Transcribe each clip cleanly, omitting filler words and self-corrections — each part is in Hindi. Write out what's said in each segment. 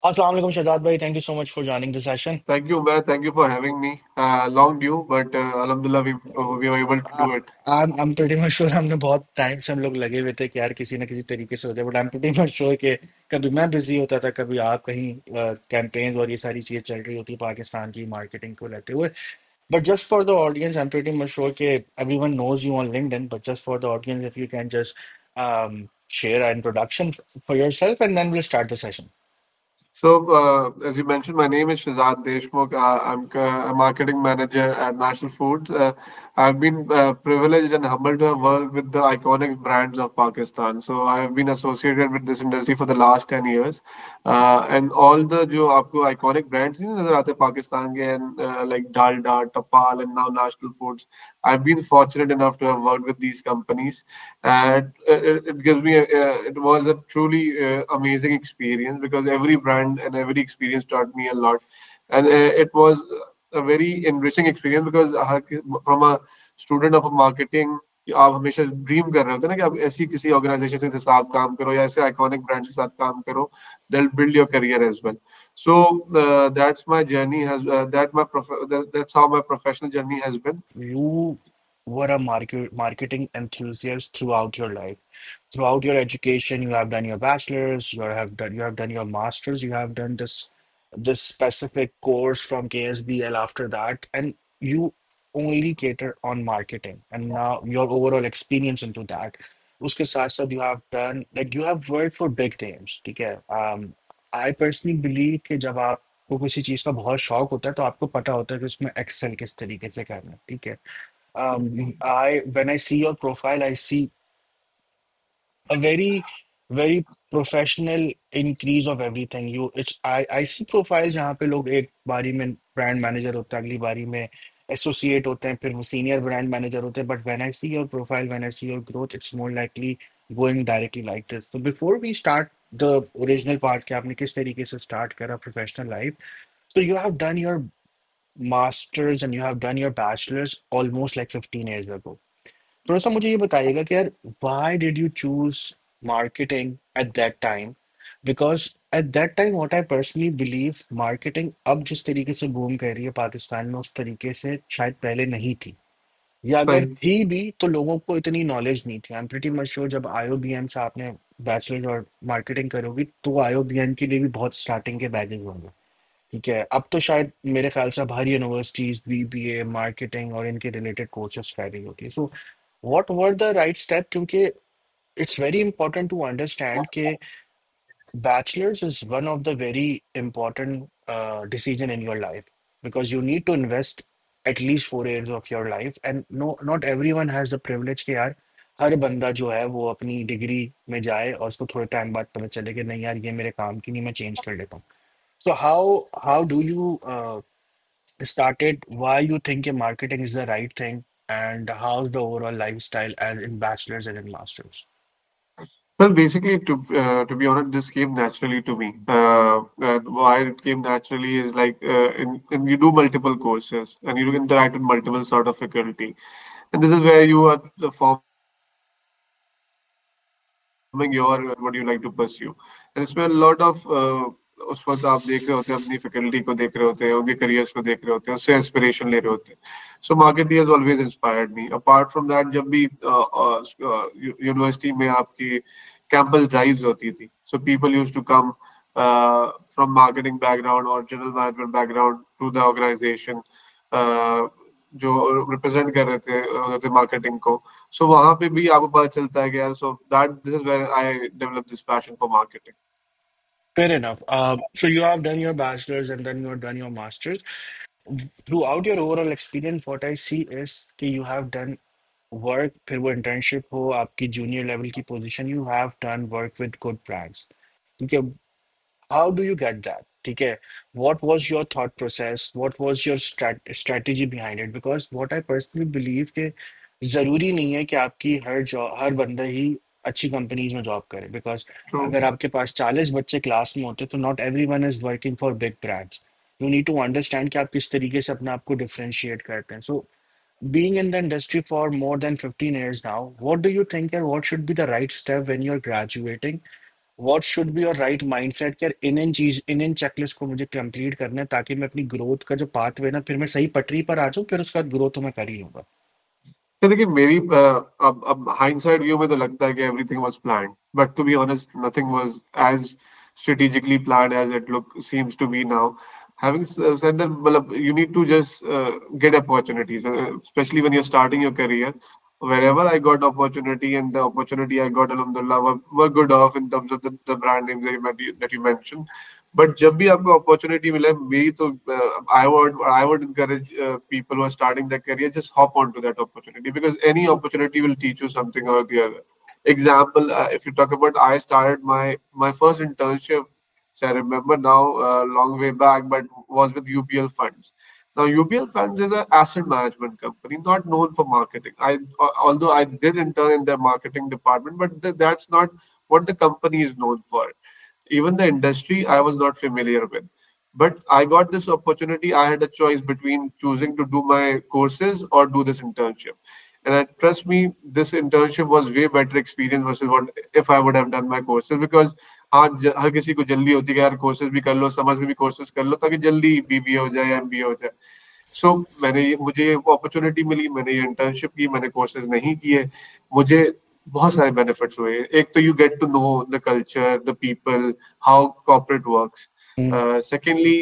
Assalamu alaikum, Shahzad bhai. Thank you so much for joining the session. Thank you, man. Thank you for having me. Long due, but Alhamdulillah, we were able to Uh, do it. I'm pretty much sure हमने बहुत टाइम से हम लोग लगे हुए थे कि यार किसी ना किसी तरीके से हो जाए but I am pretty much sure कि कभी मैं बिजी होता था कभी आप कहीं कैंपेन्स और ये सारी चीजें चल रही होती पाकिस्तान की मार्केटिंग को लेते हुए but just for the audience I'm pretty much sure कि everyone knows you on LinkedIn but just for the audience if you can just share an introduction for yourself and then we'll start the session. So, as you mentioned, my name is Shazad Deshmukh. I'm a marketing manager at National Foods. I've been privileged and humbled to have worked with the iconic brands of Pakistan. So, I have been associated with this industry for the last 10 years. And all the जो आपको iconic brands नहीं नजर आते पाकिस्तान के and like Dalda, Tapal, and now National Foods. I've been fortunate enough to have worked with these companies, and it gives me it was a truly amazing experience because every brand and every experience taught me a lot, and it was a very enriching experience because from a student of a marketing आप हमेशा ड्रीम कर रहे होते हैं ना कि आप ऐसी किसी ऑर्गेनाइजेशन के साथ काम करो या ऐसे आइकॉनिक ब्रांड के साथ काम करो they'll build your career as well. So that's my journey has that's how my professional journey has been. You were a marketing enthusiast throughout your life. Throughout your education, you have done your bachelor's, you have done your master's, you have done this specific course from KSBL after that, and you only cater on marketing. And now your overall experience into that. उसके साथ साथ you have done like you have worked for big names, ठीक है? I personally believe कि जब आपको किसी चीज़ का बहुत शौक होता है तो आपको पता होता है कि उसमें एक्सेल किस तरीके से करना है, ठीक है? I when I see your profile, I see a very professional increase of everything you it's I see profiles जहाँ पे लोग एक बारी में ब्रांड मैनेजर होता है अगली बारी में एसोसिएट होते हैं फिर वो सीनियर ब्रांड मैनेजर होते हैं but when I see your profile when I see your growth it's more likely going directly like this तो before we start the original part कि आपने किस तरीके से स्टार्ट करा professional life so you have done your masters and you have done your bachelor's almost like 15 years ago. थोड़ा सा मुझे ये बताइएगा कि यार why did you choose marketing at that time? Because at that time what I personally believe marketing अब जिस तरीके से बूम कर रही है पाकिस्तान में उस तरीके से शायद पहले नहीं थी या अगर Right. थी भी तो लोगों को इतनी नॉलेज नहीं थी आई एम प्रीटी मच श्योर जब आईओबीएम से आपने बैचलर और मार्केटिंग करोगी तो आईओबीएम के लिए भी बहुत स्टार्टिंग के बैचेस होंगे ठीक है अब तो शायद मेरे ख्याल से अब हर यूनिवर्सिटीज बीबीए मार्केटिंग और इनके रिलेटेड कोर्सेज कर रही होती है so what were the right step क्योंकि it's very important to understand कि bachelor's is one of the very important decision in your life because you need to invest at least 4 years of your life and no not everyone has the privilege कि यार हर बंदा जो है वो अपनी डिग्री में जाए और उसको थोड़े टाइम बाद पता चले कि नहीं यार ये मेरे काम की नहीं मैं चेंज कर लेता हूँ so how do you started why you think marketing is the right thing and how's the overall lifestyle as in bachelor's and in master's. Well, basically, to be honest, this came naturally to me. And why it came naturally is like in you do multiple courses and you interact with multiple sort of faculty, and this is where you are forming your what you like to pursue. And इसमें a lot of उस वक्त आप देख रहे होते हैं अपनी फैकल्टी को देख रहे होते हैं उनके करियर्स को देख रहे होते हैं उससे इंस्पिरेशन ले रहे होते हैं so market has always inspired me apart from that जब भी यूनिवर्सिटी में आपकी कैंपस ड्राइव्स होती थी so people used to come from marketing background और general management background to the organisation जो रिप्रेजेंट कर रहे थे मार्केटिंग को सो वहां पे भी आपको पता चलता है कि यार so that this is where I develop this passion for marketing. Fair enough. So you have done your bachelor's and then you have done your master's. Throughout your overall experience, what I see is कि you have done work, फिर वो internship हो, आपकी junior level की position, you have done work with good brands. ठीक है, how do you get that? ठीक है, what was your thought process? What was your strategy behind it? Because what I personally believe कि जरूरी नहीं है कि आपकी हर जॉब हर बंदा ही अच्छी कंपनीज में जॉब करे बिकॉज True. अगर आपके पास 40 बच्चे क्लास में होते तो not every one is working for big brands you need to understand कि आप किस तरीके से अपने आप को डिफरेंशिएट करते हैं सो being in the industry for more than 15 years now, what do you think and what should be the right step when you're graduating? What should be your right mindset कि यार इन इन चेकलिस्ट को मुझे कंप्लीट करना है ताकि मैं अपनी ग्रोथ का जो पाथवे ना फिर मैं सही पटरी पर आ जाऊं, फिर उसका ग्रोथ तो मैं कर ही लूंगा। तो देखिए मेरी अब हाइंडसाइड व्यू में तो लगता है कि everything was planned, but to be honest nothing was as strategically planned as it look seems to be now. Having said that, मतलब, you need to just get opportunities, especially when you're starting your career. Wherever I got opportunity, and the opportunity I got, alhamdulillah, were good off in terms of the brand names that you mentioned. But जब भी आपको opportunity मिले, मेरी तो I would encourage people who are starting their career, just hop onto that opportunity, because any opportunity will teach you something or the other. Example, if you talk about, I started my first internship, which I remember now, long way back, but was with UPL Funds. Now, UPL Funds is an asset management company, not known for marketing. Although I did intern in their marketing department, but that's not what the company is known for. Even the industry I was not familiar with. But I got this opportunity. I had a choice between choosing to do my courses or do this internship. And trust me, this internship was way better experience versus what if I would have done my courses. Because हर किसी को जल्दी होती है कि यार कोर्सेज भी कर लो, समझ में भी कोर्सेज कर लो ताकि जल्दी बीबीए हो जाए, एमबीए हो जाए. सो मुझे ये अपॉर्चुनिटी मिली, मैंने ये इंटर्नशिप की, मैंने कोर्सेज नहीं किए. मुझे बहुत सारे बेनिफिट्स हुए. एक तो you get to know the culture, the people, how corporate works. Secondly,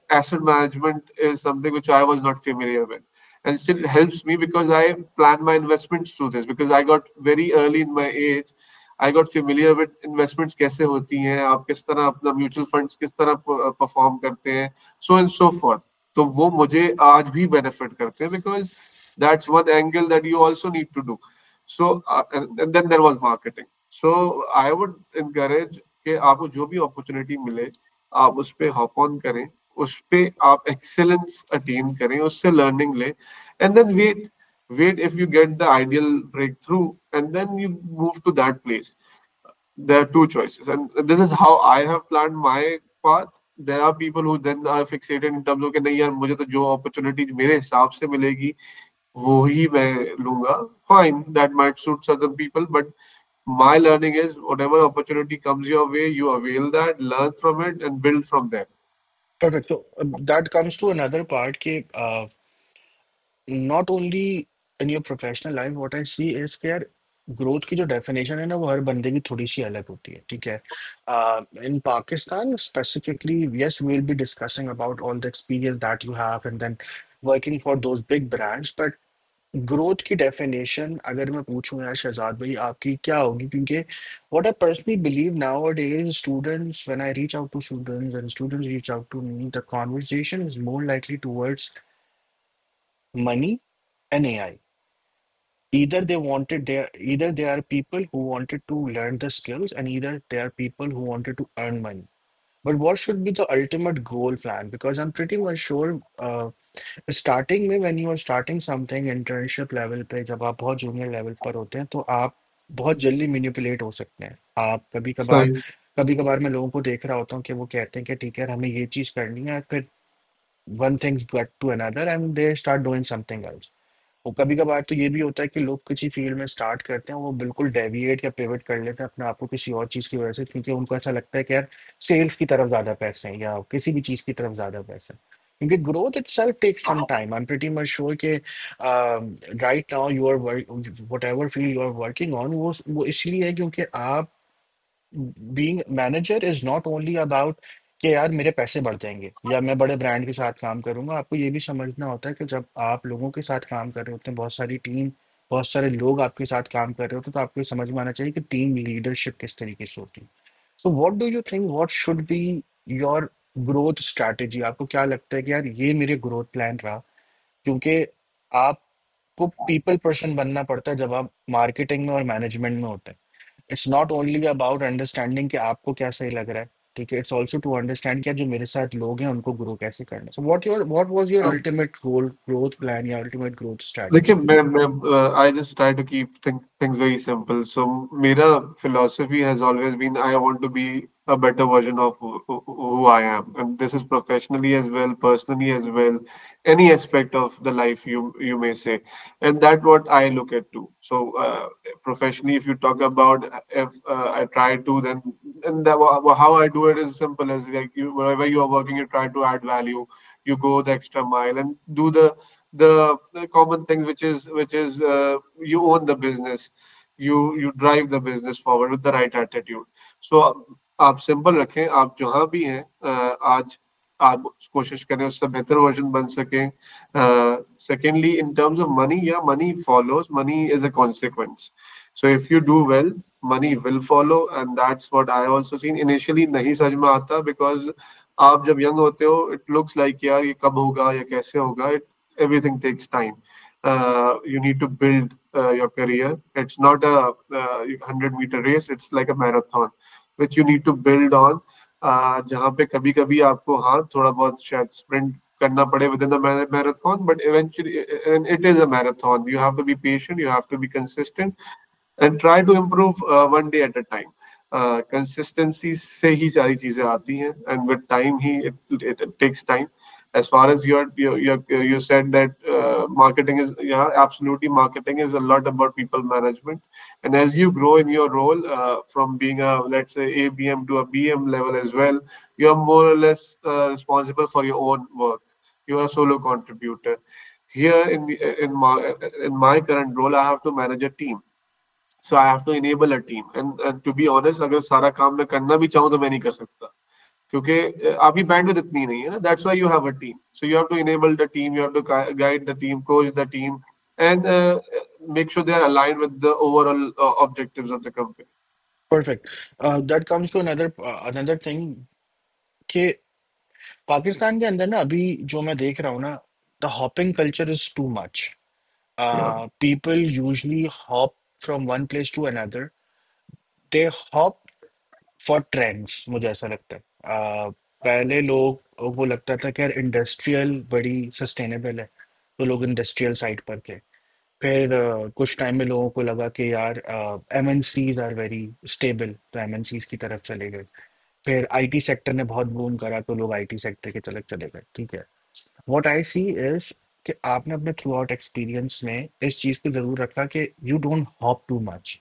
asset management is something which I was not familiar with, and still helps me because I plan my investments through this. Because I got very early in my age, I got familiar with investments कैसे होती हैं, आप किस तरह अपना म्यूचुअल फंड्स किस तरह परफॉर्म करते हैं, so and so forth. तो वो मुझे आज भी बेनिफिट करते हैं, because that's one angle that you also need to do. So and then there was marketing. So I would encourage कि आपको जो भी अपॉर्चुनिटी मिले, आप उस पे हॉप ऑन करें, उस पे आप एक्सेलेंस अटेन करें, उससे लर्निंग लें, and then wait if you get the ideal breakthrough, and then you move to that place. There are two choices, and this is how I have planned my path. There are people who then are fixated in terms of कि नहीं यार, मुझे तो जो अपॉर्चुनिटी मेरे हिसाब से मिलेगी वो ही मैं लूंगा. Fine, that might suit certain people, but my learning is whatever opportunity comes your way, you avail that, learn from it, and build from there. Perfect. So that comes to another part कि not only in your professional life what I see is कि यार ग्रोथ की जो डेफिनेशन है ना वो हर बंदे की थोड़ी सी अलग होती है, ठीक है। In Pakistan specifically yes we will be discussing about all the experience that you have and then working for those big brands, but growth की डेफिनेशन अगर मैं पूछूं यार शहजाद भाई आपकी क्या होगी, क्योंकि what I personally believe nowadays students when I reach out to students and students reach out to me the conversation is more likely towards money and AI. Either they are people who wanted to learn the skills and either they are people who wanted to earn money. But what should be the ultimate goal plan? Because I'm pretty much sure starting में when you are starting something internship level पे जब आप बहुत junior level पर होते हैं तो आप बहुत जल्दी manipulate हो सकते हैं। आप सही. कभी कभार मैं लोगों को देख रहा होता हूँ कि वो कहते हैं कि ठीक है हमें ये चीज करनी है, फिर one thing get to another and they start doing something else। वो कभी कभार तो ये भी होता है कि लोग किसी फील्ड में स्टार्ट करते हैं वो बिल्कुल डेविएट या पिवट कर लेते हैं अपने आप को किसी और चीज की वजह से, क्योंकि उनको ऐसा लगता है कि यार सेल्स की तरफ ज्यादा पैसे हैं या किसी भी चीज की तरफ ज्यादा पैसे हैं, क्योंकि growth itself takes some time. I am pretty much sure कि right now you are whatever field you are working on वो इसलिए है क्योंकि आप being manager is not only about कि यार मेरे पैसे बढ़ जाएंगे या मैं बड़े ब्रांड के साथ काम करूंगा। आपको ये भी समझना होता है कि जब आप लोगों के साथ काम कर रहे होते हैं, बहुत सारी टीम, बहुत सारे लोग आपके साथ काम कर रहे होते हैं, तो आपको ये समझ में आना चाहिए कि टीम लीडरशिप किस तरीके से होती है। So what do you think what should be your growth strategy? आपको क्या लगता है कि यार ये मेरे ग्रोथ प्लान रहा, क्योंकि आपको पीपल पर्सन बनना पड़ता है जब आप मार्केटिंग में और मैनेजमेंट में होते हैं। It's not only about understanding कि आपको क्या सही लग रहा है, ठीक है, इट्स ऑल्सो टू अंडरस्टैंड कि जो मेरे साथ लोग हैं उनको ग्रो कैसे करना है। So what was your ultimate goal, growth plan या अल्टीमेट ग्रोथ देखिए स्ट्रैटेजी? मैं I just try to keep things very simple. So मेरा philosophy has always been, I want to be a better version of who I am. And this is professionally as well, personally as well, any aspect of the life you may say. And that's what I look at too. So professionally, if you talk about if I try to then and how I do it is simple as like you wherever you are working, you try to add value, you go the extra mile and do the common things which is you own the business, you drive the business forward with the right attitude. So आप सिंपल रखें, आप जहां भी हैं आज आप कोशिश करें उससे बेहतर वर्जन बन सकें. Secondly, in terms of money, yeah, money follows, money is a consequence. So if you do well, money will follow, and that's what I also seen. Initially नहीं समझ में आता because आप जब यंग होते हो it looks like यार ये कब होगा या कैसे होगा. Everything takes time. You need to build your career. It's not a 100-meter race, it's like a marathon which you need to build on. जहाँ पे कभी कभी आपको हाँ थोड़ा बहुत शायद sprint करना पड़े within the marathon, but eventually and it is a marathon. You have to be patient, you have to be consistent, and try to improve one day at a time. Consistency से ही सारी चीजें आती हैं, and with time he it takes time. As far as you said that marketing is, yeah, absolutely, marketing is a lot about people management. And as you grow in your role from being a, let's say, ABM to a BM level as well, you are more or less responsible for your own work. You are a solo contributor. Here in my current role, I have to manage a team. So I have to enable a team. And to be honest, अगर सारा काम मैं करना भी चाहूँ तो मैं नहीं कर सकता, क्योंकि आपकी बैंडविड्थ इतनी नहीं है ना. That's why you have a team. So you have to enable the team, you have to guide the team, coach the team, and make sure they are aligned with the overall objectives of the company. Perfect. That comes to another thing कि पाकिस्तान के अंदर ना अभी जो मैं देख रहा हूँ ना, the hopping culture is too much. Yeah. People usually hop from one place to another. They hop for trends, मुझे ऐसा लगता है. पहले लोग को लगता था कि यार इंडस्ट्रियल बड़ी सस्टेनेबल है, तो लोग इंडस्ट्रियल साइड पर थे. फिर कुछ टाइम में लोगों को लगा कि यार एमएनसीज आर वेरी स्टेबल, तो एमएनसीज की तरफ चले गए. फिर आईटी सेक्टर ने बहुत बूम करा, तो लोग आईटी सेक्टर की तरफ चले गए. ठीक है. व्हाट आई सी इज कि आपने अपने थ्रू आउट एक्सपीरियंस में इस चीज को जरूर रखा कि you don't hop too much.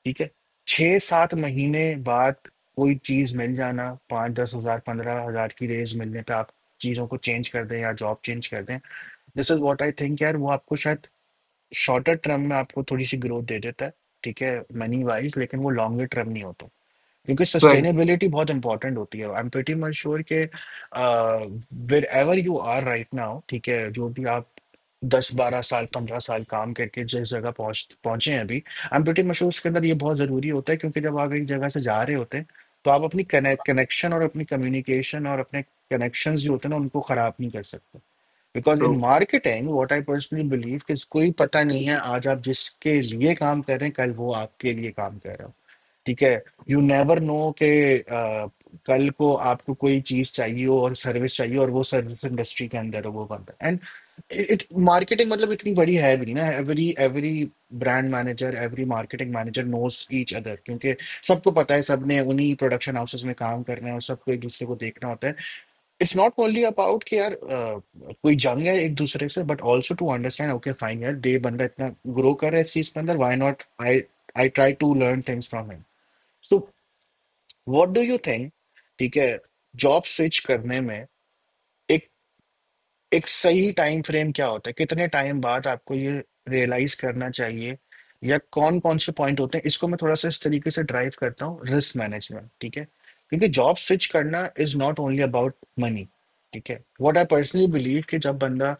ठीक है. 6-7 महीने बाद कोई चीज मिल जाना, 5-10 हजार 15 हजार की रेज मिलने पे आप चीजों को चेंज कर दें या जॉब चेंज कर दें. This is what I think यार, वो आपको शायद शॉर्टर टर्म में आपको थोड़ी सी ग्रोथ दे देता है. ठीक है, मनी वाइज, लेकिन वो लॉन्गर टर्म नहीं होता, क्योंकि Right. सस्टेनेबिलिटी बहुत इंपॉर्टेंट होती है. I am pretty much sure कि wherever you are right now, ठीक है, जो भी आप 10-12 साल 15 साल काम करके जिस जगह पहुंचे हैं अभी, आई एम प्रीटी मच श्योर उसके अंदर ये बहुत जरूरी होता है, क्योंकि जब आप एक जगह से जा रहे होते हैं तो आप अपनी कनेक्शन और अपनी कम्युनिकेशन और अपने कनेक्शंस जो होते हैं ना, उनको खराब नहीं कर सकते. Because in True. Marketing what I personally believe कि कोई पता नहीं है आज आप जिसके लिए काम कर रहे हैं कल वो आपके लिए काम कर रहा हो. ठीक है. यू नेवर नो कि कल को आपको कोई चीज चाहिए हो और सर्विस चाहिए और वो सर्विस इंडस्ट्री के अंदर है, वो बंदा. एंड इट मार्केटिंग मतलब इतनी बड़ी है भी नहीं ना. Every every brand manager, every marketing manager knows each other, क्योंकि सबको पता है सबने उन्हीं प्रोडक्शन हाउसेस में काम करना है और सबको एक दूसरे को देखना होता है. इट्स नॉट ओनली अबाउट कि यार कोई जंग है एक दूसरे से, but also to understand okay fine यार, दे बंदा इतना ग्रो कर रहा है इस चीज के अंदर, why not I I try to learn things from him. So what do you think, ठीक है, जॉब स्विच करने में एक एक सही टाइम फ्रेम क्या होता है? कितने टाइम बाद आपको ये रियलाइज करना चाहिए, या कौन कौन से पॉइंट होते हैं? इसको मैं थोड़ा सा इस तरीके से ड्राइव करता हूँ, रिस्क मैनेजमेंट. ठीक है. क्योंकि जॉब स्विच करना is not only about money. ठीक है. व्हाट आई पर्सनली बिलीव कि जब बंदा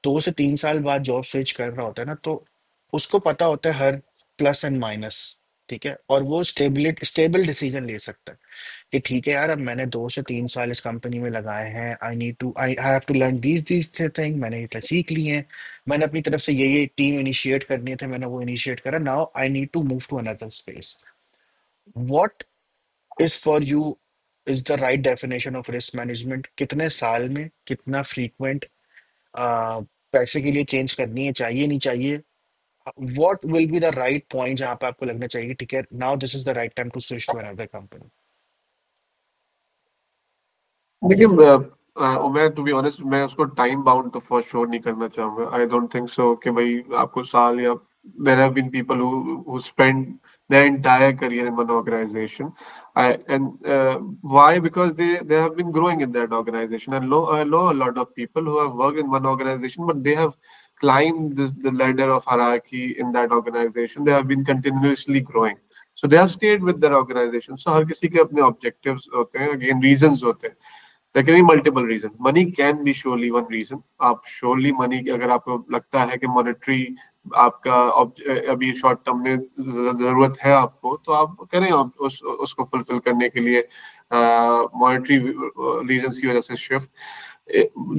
2 से 3 साल बाद जॉब स्विच कर रहा होता है ना, तो उसको पता होता है हर प्लस एंड माइनस. ठीक है. और वो स्टेबल डिसीजन ले सकता है कि ठीक है यार, अब मैंने 2 से 3 साल इस कंपनी में लगाए हैं, I have to learn these thing, मैंने ये सीख ली हैं, मैंने अपनी तरफ से ये टीम इनिशिएट करनी थे, मैंने वो इनिशिएट करा, now I need to move to another space. What is for you is the right definition of risk management? कितने साल में, कितना फ्रीक्वेंट पैसे के लिए चेंज करनी है, चाहिए नहीं चाहिए? What will be the right point जहां पे आपको लगना चाहिए ठीक है, now this is the right time to switch to another company? देखिए मैं टू बी ऑनेस्ट मैं उसको टाइम बाउंड तो फॉर श्योर नहीं करना चाहूंगा। आई डोंट थिंक सो कि भाई आपको साल या there have been people who spend their entire career in one organization. Why? Because they have been growing in that organization. I know a lot of people who have worked in one organization, but they have climbed the ladder of hierarchy in that organization. They have been continuously growing. So they have stayed with their organization. So हर किसी के अपने objectives होते हैं, again reasons होते हैं। there can be multiple reasons. Money can be surely one reason. आप surely money अगर आपको लगता है कि monetary आपका अभी शॉर्ट टर्म में जरूरत है आपको, तो आप करें आप उसको फुलफिल करने के लिए मॉनेटरी रीजंस की वजह से शिफ्ट।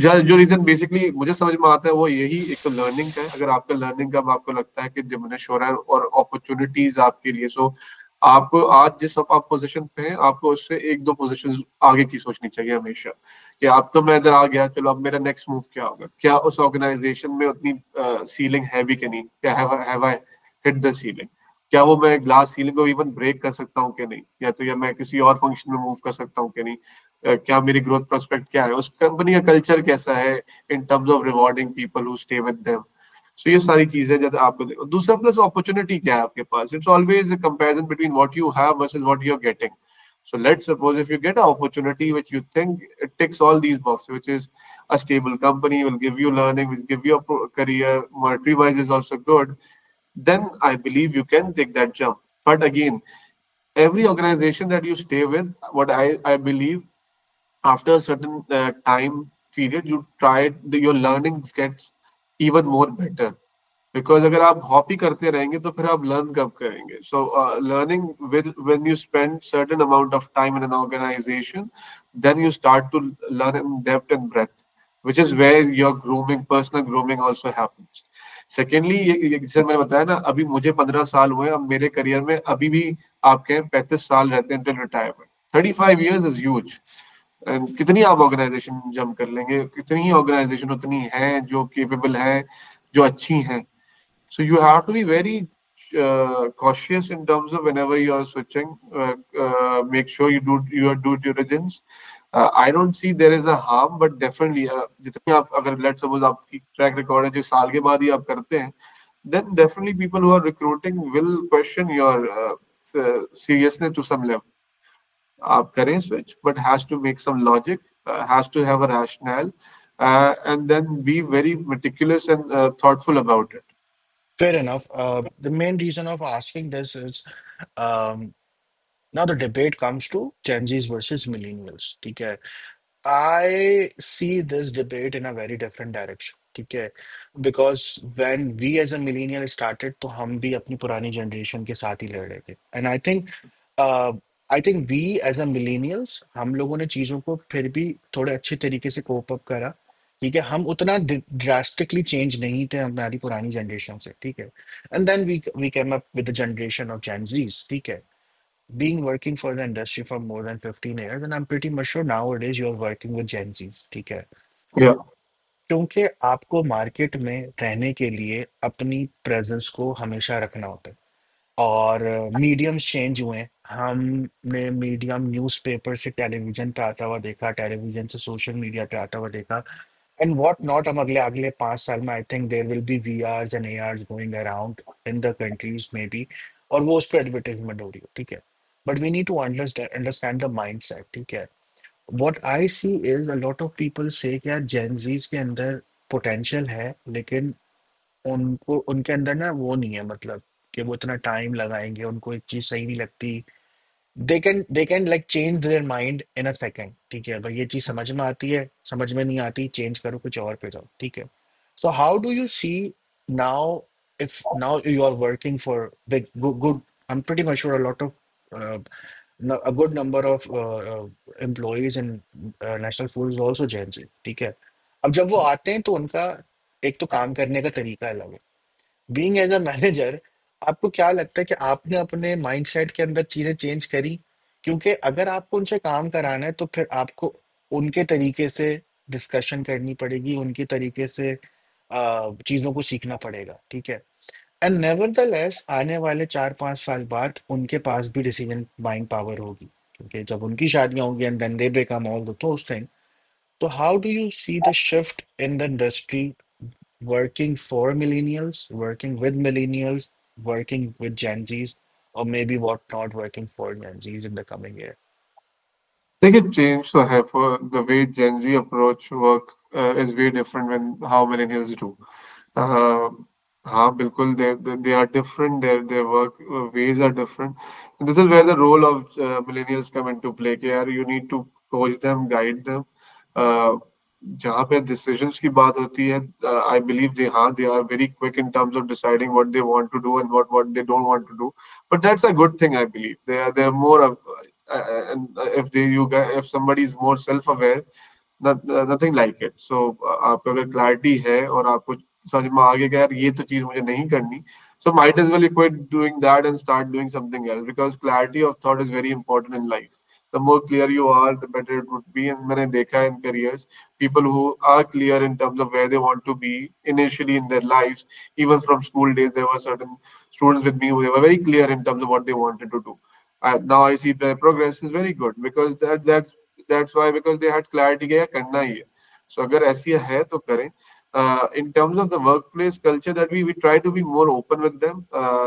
जो रीजन बेसिकली मुझे समझ में आता है वो यही, एक तो लर्निंग का है। अगर आपका लर्निंग का आपको लगता है कि डिमिनिश हो रहा है और अपॉर्चुनिटीज आपके लिए, सो आपको आज जिस आप पोजीशन पे हैं आपको उससे एक दो पोजीशन आगे की सोचनी चाहिए हमेशा। कि अब तो मैं इधर आ गया, चलो अब मेरा नेक्स्ट मूव क्या होगा, क्या उस ऑर्गेनाइजेशन में उतनी सीलिंग है भी कि नहीं, क्या have I hit the ceiling, क्या वो मैं ग्लास सीलिंग को इवन ब्रेक कर सकता हूँ कि नहीं, या तो या मैं किसी और फंक्शन में मूव कर सकता हूँ कि नहीं, क्या मेरी ग्रोथ प्रोस्पेक्ट क्या है, उस कंपनी का कल्चर कैसा है in terms of rewarding people who stay with them. So ये सारी चीजें जब आपको दूसरा प्लस अपॉर्चुनिटी क्या है आपके पास, it's always a comparison between what you have versus what you are getting. So let's suppose if you get an opportunity which you think it ticks all these boxes, which is a stable company, will give you learning, will give you a career, monetary wise is also good, then I believe you can take that jump. But again, every organization that you stay with, what I believe, after a certain time period, you try your learnings gets even more better. Because अगर आप हॉपी करते रहेंगे तो फिर आप लर्न कब करेंगे। So learning will when you spend certain amount of time in an organisation, then you start to learn in depth and breadth, which is where your grooming, personal grooming also happens. Secondly, ये जैसे मैंने बताया ना, अभी मुझे 15 साल हुए, अब मेरे करियर में अभी भी आपके 35 साल रहते हैं till retirement. 35 years is huge. कितनी आप ऑर्गेनाइजेशन जम कर लेंगे, कितनी ही ऑर्गेनाइजेशन उतनी हैं जो केपेबल हैं, जो अच्छी हैं। So you have to be very cautious in terms of whenever you are switching. Make sure you do your due diligence. I don't see there is a harm, but definitely जितनी आप अगर let's suppose आपकी track record है जो साल के बाद ही आप करते हैं, then definitely people who are recruiting will question your seriousness to some level. आप करें switch, but has to make some logic, has to have a rationale, and then be very meticulous and thoughtful about it. Fair enough. The main reason of asking this is um, now the debate comes to Gen Zs versus millennials. ठीक है? I see this debate in a very different direction. ठीक है? Because when we as a millennial started, तो हम भी अपनी पुरानी generation के साथ ही लड़ रहे थे. And uh, I think we as a millennials, हम लोगों ने चीजों को फिर भी थोड़े अच्छे तरीके से कोप अप करा। ठीक है, हम उतना ड्रास्टिकली चेंज नहीं थे हमारी पुरानी जनरेशन से। ठीक है, and then we came up with the generation of Gen Zs। ठीक है, being working for the industry for more than 15 years, and I'm pretty much sure nowadays you're working with Gen Zs। ठीक है, Yeah. क्योंकि आपको मार्केट में रहने के लिए अपनी प्रेजेंस को हमेशा रखना होता है। और मीडियम्स चेंज हुए हैं। हमने मीडियम न्यूज़पेपर से टेलीविजन पे आता हुआ देखा, टेलीविजन से सोशल मीडिया पे आता हुआ देखा, एंड व्हाट नॉट। हम अगले अगले 5 साल में I think there will be VRs and ARs going around in the countries में भी, और वो उस पर एडवर्टाइजमेंट हो रही हो। ठीक है, but we need to understand the mindset. ठीक है, what I see is a lot of people से क्या जेनजीज के अंदर पोटेंशियल है, लेकिन उनको उनके अंदर ना वो नहीं है, मतलब कि वो इतना टाइम लगाएंगे, उनको एक चीज सही नहीं लगती। They can like change their mind in a second. ठीक है भाई, ये चीज समझ में आती है, समझ में नहीं आती, चेंज करो, कुछ और पे जाओ। ठीक है, so how do you see now, if now you are working for big good, I'm pretty much sure a lot of a good number of employees in national food is also Gen Z। ठीक है, अब जब वो आते हैं तो उनका एक तो काम करने का तरीका अलग है। बीइंग एज अ मैनेजर, आपको क्या लगता है कि आपने अपने माइंडसेट के अंदर चीजें चेंज करी? क्योंकि अगर आपको उनसे काम कराना है तो फिर आपको उनके तरीके से डिस्कशन करनी पड़ेगी, उनके तरीके से चीजों को सीखना पड़ेगा। ठीक है, एंड नेवरदलेस आने वाले 4-5 साल बाद उनके पास भी डिसीजन बाइंग पावर होगी। क्योंकि जब उनकी शादियां होंगी and then they become all those thing. तो how do you see the shift in the industry, working for millennials, working with millennials, working with Gen Zs, or maybe what not working for Gen Zs in the coming year? देखिए चेंज तो है for the way Gen Z approach work is way different when how millennials do हाँ बिल्कुल they are different, their work ways are different. And this is where the role of millennials come into play कि यार you need to coach them, guide them. uh, जहाँ पे decisions की बात होती है, I believe they are very quick in terms of deciding what they want to do and what they don't want to do. But that's a good thing, I believe. They are more of and if if somebody is more self aware, nothing like it. So आपको अगर क्लैरिटी है और आपको समझ में आ गया कि यार ये तो चीज मुझे नहीं करनी, so might as well you quit doing that and start doing something else, because clarity of thought is very important in life. The more clear you are, the better it would be. And मैंने देखा है in careers, people who are clear in terms of where they want to be initially in their lives, even from school days, there were certain students with me who they were very clear in terms of what they wanted to do. Now I see their progress is very good, because that's why, because they had clarity कि यार करना ही है. So अगर ऐसी है तो करें. In terms of the workplace culture, that we try to be more open with them.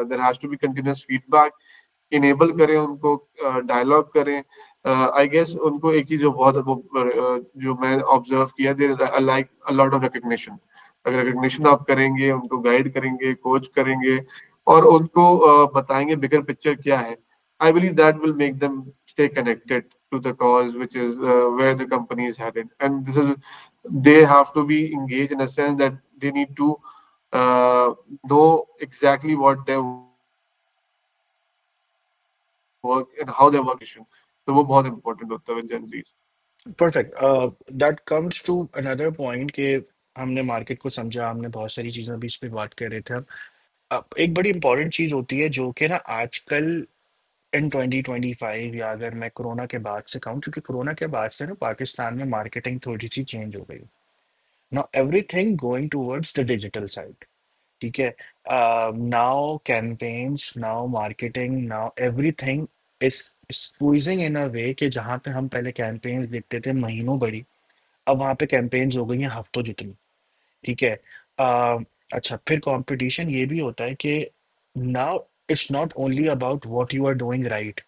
There has to be continuous feedback. Enable करें उनको, डायलॉग करें. आई गेस उनको एक चीज जो बहुत जो मैं ऑब्जर्व किया, they like a lot of recognition. अगर रिकग्निशन आप करेंगे, उनको गाइड करेंगे, कोच करेंगे, और उनको बताएंगे बिगर पिक्चर क्या है, I believe that will make them stay connected to the cause, which is where the company is headed. And this is, they have to be engaged in a sense that they need to know exactly what their work and how their work is done. तो वो बहुत important होता है with Gen Zs. Perfect. That comes to another point कि हमने मार्केट को समझा, हमने बहुत सारी चीज़ों भी इस पे बात कर रहे थे हम. अब एक बड़ी इंपॉर्टेंट चीज़ होती है जो कि ना आजकल इन 2025, या अगर मैं कोरोना के बाद से कहूँ, क्योंकि कोरोना के बाद से ना पाकिस्तान में मार्केटिंग थोड़ी सी चेंज हो गई. Now everything going towards the digital side. ठीक है. Now campaigns, now marketing, now everything is squeezing in a way कि जहाँ पे हम पहले कैंपेन्स देखते थे महीनों बड़ी, अब वहाँ पे कैंपेन्स हो गई हैं हफ्तों जितनी. ठीक है. अच्छा, फिर कंपटीशन ये भी होता है कि now it's not only about what you are doing right,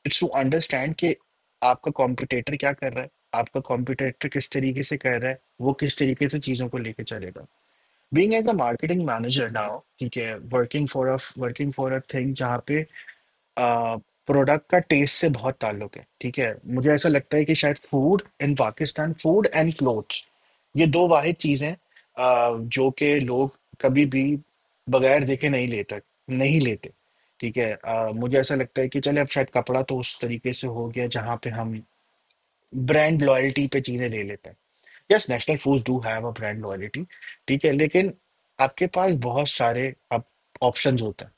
it's to understand कि आपका कॉम्पिटिटर क्या कर रहा है, आपका कॉम्पिटिटर किस तरीके से कर रहा है, वो किस तरीके से चीज़ों को लेके चलेगा. Being as a marketing manager now, ठीक है, वर्किंग फॉर अ थिंग जहाँ पे प्रोडक्ट का टेस्ट से बहुत ताल्लुक है. ठीक है. मुझे ऐसा लगता है कि शायद food in Pakistan, food and clothes, ये दो वाहिद चीज़ें जो कि लोग कभी भी बगैर देखे नहीं लेते. ठीक है. मुझे ऐसा लगता है कि चले अब शायद कपड़ा तो उस तरीके से हो गया जहाँ पे हम ब्रांड लॉयल्टी पे चीज़ें ले लेते हैं. Yes, national foods do have a brand loyalty. ठीक है. लेकिन आपके पास बहुत सारे अब ऑप्शंस होते हैं.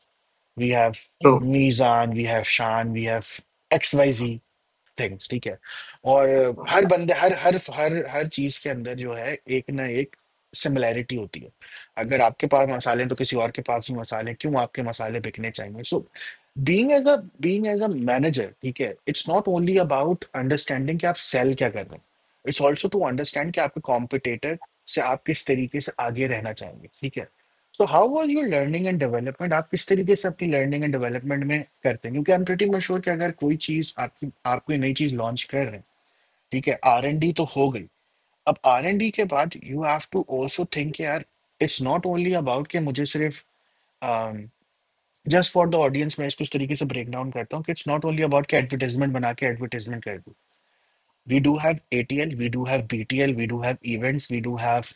We have True. Meezan, we have Shaan, we have XYZ things. ठीक है. और हर बंदे, हर चीज के अंदर जो है एक ना एक सिमिलैरिटी होती है. अगर आपके पास मसाले हैं तो किसी और के पास भी मसाले हैं, क्यों आपके मसाले बिकने चाहिए. So being as a manager, ठीक है, it's not only about understanding कि आप सेल क्या कर रहे हैं, इट्स ऑल्सो टू अंडरस्टैंड कि आपके कॉम्पिटिटर से आप किस तरीके से आगे रहना चाहेंगे. ठीक है. So how was your learning and development, आप किस तरीके से अपनी लर्निंग एंड डेवलपमेंट में करते हैं, क्योंकि I am pretty much sure कि अगर कोई चीज आप कोई नई चीज लॉन्च कर रहे हैं, ठीक है, R&D तो हो गई. अब R&D के बाद you have to also think यार, इट्स नॉट ओनली अबाउट कि मुझे सिर्फ जस्ट फॉर द ऑडियंस मैं इसको इस तरीके से ब्रेक डाउन करता हूँ कि इट्स नॉट ओनली अबाउट कि एडवर्टाइजमेंट बना के एडवर्टाइजमेंट कर दूँ. We do have ATL, we do have BTL, we do have events, we do have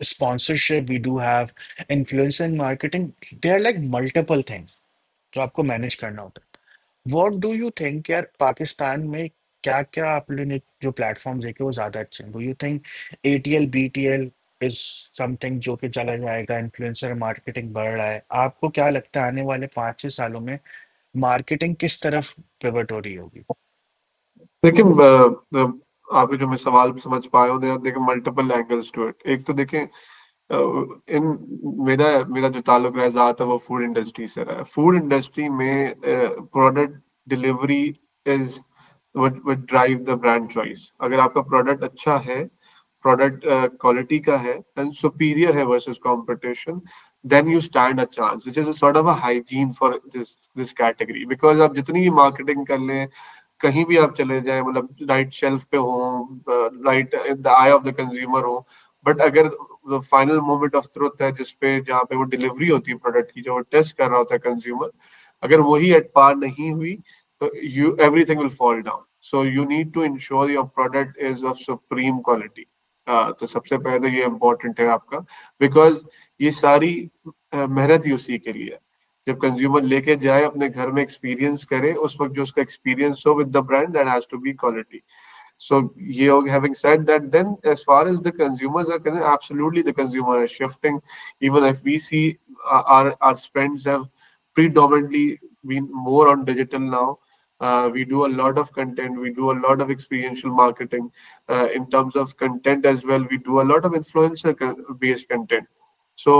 sponsorship, we do have influencer and marketing. They are like multiple things जो आपको मैनेज करना होता है. What do you think यार, पाकिस्तान में क्या क्या आपने जो प्लेटफॉर्म्स देखे वो ज्यादा अच्छे हैं? Do you think ATL BTL is something जो कि चला जाएगा, इन्फ्लुएंसर मार्केटिंग बढ़ रहा है, आपको क्या लगता है आने वाले 5 6 सालों में मार्केटिंग किस तरफ पिवट हो रही होगी? देखिए आपके जो मैं सवाल समझ पाया हूँ, देखिए मल्टीपल एंगल्स टू इट. एक तो देखें, इन मेरा मेरा जो ताल्लुक रहा है ज्यादातर वो फूड इंडस्ट्री से रहा है. फूड इंडस्ट्री में product delivery is would drive the brand choice. अगर आपका प्रोडक्ट अच्छा है, प्रोडक्ट क्वालिटी का है एंड सुपीरियर है versus competition, then you stand a chance, which is a sort of a hygiene for this category. Because आप जितनी भी मार्केटिंग कर लें, कहीं भी आप चले जाएं, मतलब राइट शेल्फ पे हो, right in the I of the consumer हो, बट अगर फाइनल मोमेंट ऑफ ट्रुथ है जिसपे जहाँ पे वो डिलीवरी होती है प्रोडक्ट की, जो वो टेस्ट कर रहा होता है कंज्यूमर, अगर वही एट पार नहीं हुई, तो you everything will fall down. So you need to ensure your product is of supreme quality. तो सबसे पहले तो ये इम्पोर्टेंट है आपका, बिकॉज ये सारी मेहनत ही उसी के लिए है. जब कंज्यूमर लेके जाए अपने घर में एक्सपीरियंस करे, उस वक्त जो उसका एक्सपीरियंस हो with the brand, that has to be quality. So having said that, then as far as the consumers are concerned, absolutely the consumer is shifting. Even if we see our spends have predominantly been more on digital now. We do a lot of content. We do a lot of experiential marketing. In terms of content as well, we do a lot of influencer based content. So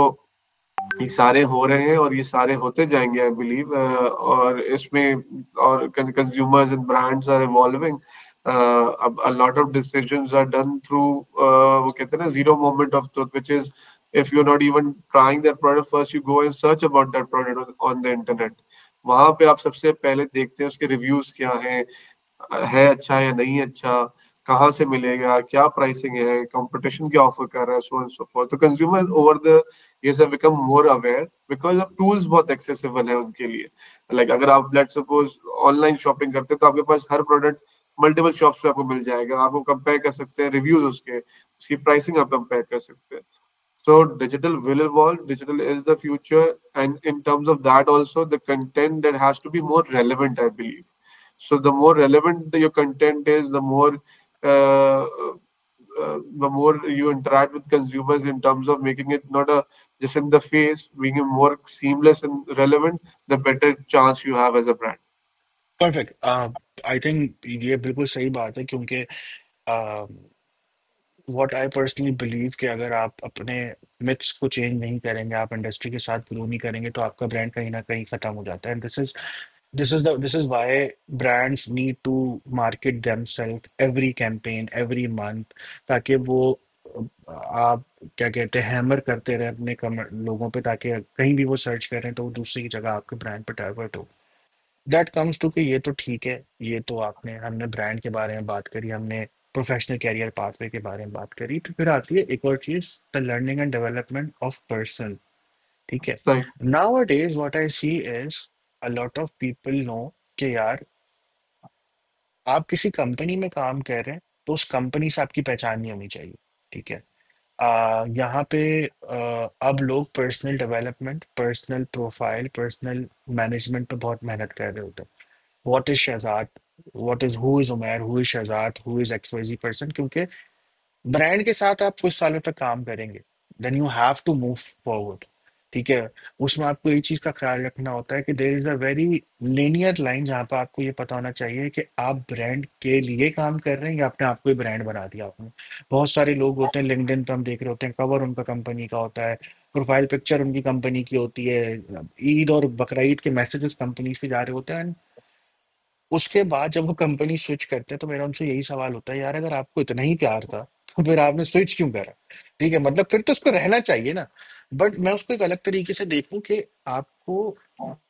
ये सारे हो रहे हैं और ये सारे होते जाएंगे, आई बिलीव. और इसमें और consumers and brands are evolving. अब a lot of decisions are done through वो कहते हैं ना, zero moment of truth, which is if you're not even trying that product, first you go and search about that product on the internet. वहां पे आप सबसे पहले देखते हैं उसके रिव्यूज क्या हैं, है अच्छा या नहीं अच्छा, कहाँ से मिलेगा, क्या प्राइसिंग है, कंपटीशन क्या ऑफर कर रहा है, सो एंड सो फॉर. तो consumer over the years have become more aware because अब टूल्स बहुत एक्सेसिबल है उनके लिए. लाइक अगर आप लेट सपोज ऑनलाइन शॉपिंग करते हैं, तो आपके पास हर प्रोडक्ट मल्टीपल शॉप्स पे आपको मिल जाएगा. आपको कंपेयर कर सकते हैं रिव्यूज उसके, उसकी प्राइसिंग आप कंपेयर कर सकते हैं. So digital will evolve. Digital is the future, and in terms of that, also the content that has to be more relevant, I believe. So the more relevant your content is, the more you interact with consumers in terms of making it not a just in the face, being more seamless and relevant, the better chance you have as a brand. Perfect. I think ये बिल्कुल सही बात है, क्योंकि व्हाट आई पर्सनली बिलीव कि अगर आप अपने मिक्स को चेंज नहीं करेंगे, आप इंडस्ट्री के साथ ग्रो नहीं करेंगे, तो आपका ब्रांड कहीं ना कहीं खत्म हो जाता है। And this is why brands need to market themselves every campaign every month, ताकि वो आप क्या कहते हैं, हैमर करते रहे अपने लोगों पे, ताकि कहीं भी वो सर्च करें तो वो दूसरी जगह आपके ब्रांड पे डाइवर्ट हो। दैट कम्स टू कि ये तो ठीक है, ये तो हमने ब्रांड के बारे में बात करी, हमने प्रोफेशनल कैरियर पाथवे के बारे में बात करी, तो फिर आती है एक और चीज, the learning and development of person. ठीक है। Right. Nowadays what I see is a lot of people know कि यार, आप किसी कंपनी में काम कर रहे हैं तो उस कंपनी से आपकी पहचान नहीं होनी चाहिए। ठीक है। यहाँ पे अब लोग personal development, personal profile, personal management पे बहुत मेहनत कर रहे होते हैं। What is Shahzad, what is who is Umair, who is Shahzad, who is XYZ person, क्योंकि ब्रांड के साथ आप कुछ सालों तक काम करेंगे, then you have to move forward. ठीक है। उसमें आपको ये चीज का ख्याल रखना होता है कि there is a very linear line, जहाँ पर आपको ये पता होना चाहिए कि आप ब्रांड के लिए काम कर रहे हैं या अपने आप को ही ब्रांड बना दिया आपने। बहुत सारे लोग होते हैं, लिंक्डइन पे हम देख रहे होते हैं, कवर उनका कंपनी का होता है, प्रोफाइल पिक्चर उनकी कंपनी की होती है, ईद और बकरा ईद के मैसेजेस कंपनी से जा रहे होते हैं। उसके बाद जब वो कंपनी स्विच करते हैं, तो मेरा उनसे यही सवाल होता है, यार अगर आपको इतना ही प्यार था तो फिर आपने स्विच क्यों करा? ठीक है, मतलब फिर तो उस पर रहना चाहिए ना। बट मैं उसको एक अलग तरीके से देखूं कि आपको